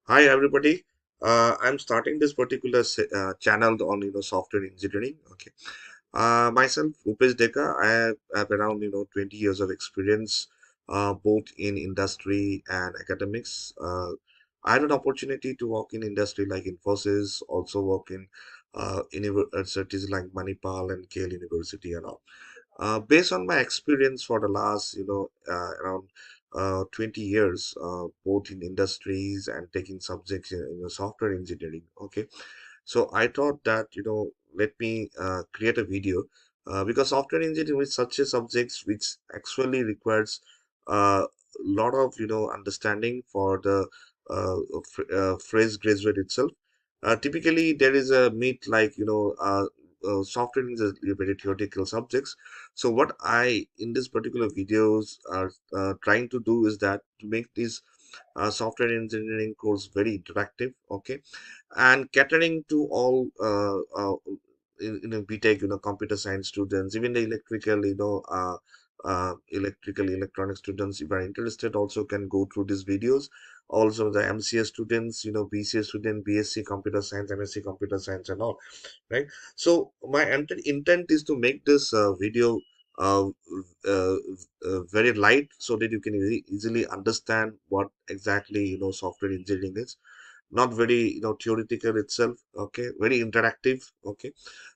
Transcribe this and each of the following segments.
Hi everybody. I'm starting this particular channel on software engineering. Okay. Myself, Upesh Deka. I have around 20 years of experience, both in industry and academics. I had an opportunity to work in industry like Infosys, also work in universities like Manipal and Kale University and all. Based on my experience for the last, around 20 years, both in industries and taking subjects in software engineering. Okay. So I thought that, let me create a video because software engineering is such a subject which actually requires a lot of, understanding for the phrase graduate itself. Typically, there is a myth like, software is a very theoretical subjects. So what I in this particular videos are trying to do is that to make this software engineering course very interactive, okay, and catering to all BTech, computer science students, even the electrical, electrical electronic students, if are interested, also can go through these videos. Also, the MCA students, BCA student, BSc computer science, MSc computer science, and all, right? So my intent is to make this video uh, uh, very light so that you can easily understand what exactly software engineering is. Not very theoretical itself, okay, very interactive, okay.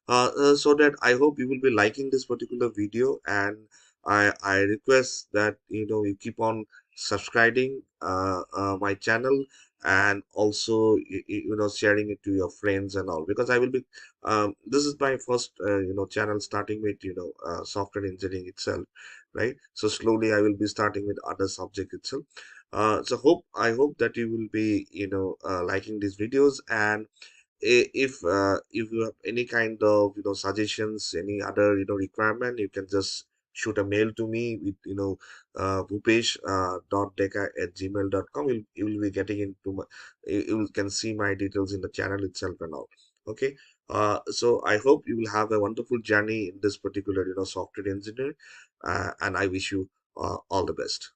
So that I hope you will be liking this particular video, and I request that you keep on subscribing my channel, and also sharing it to your friends and all, because I will be this is my first channel starting with software engineering itself, right? So slowly I will be starting with other subject itself. So I hope that you will be liking these videos, and if you have any kind of suggestions, any other requirement, you can just shoot a mail to me with Bhupesh .deka@gmail.com. You will be getting into my, you can see my details in the channel itself and all. Okay. So I hope you will have a wonderful journey in this particular software engineer, and I wish you all the best.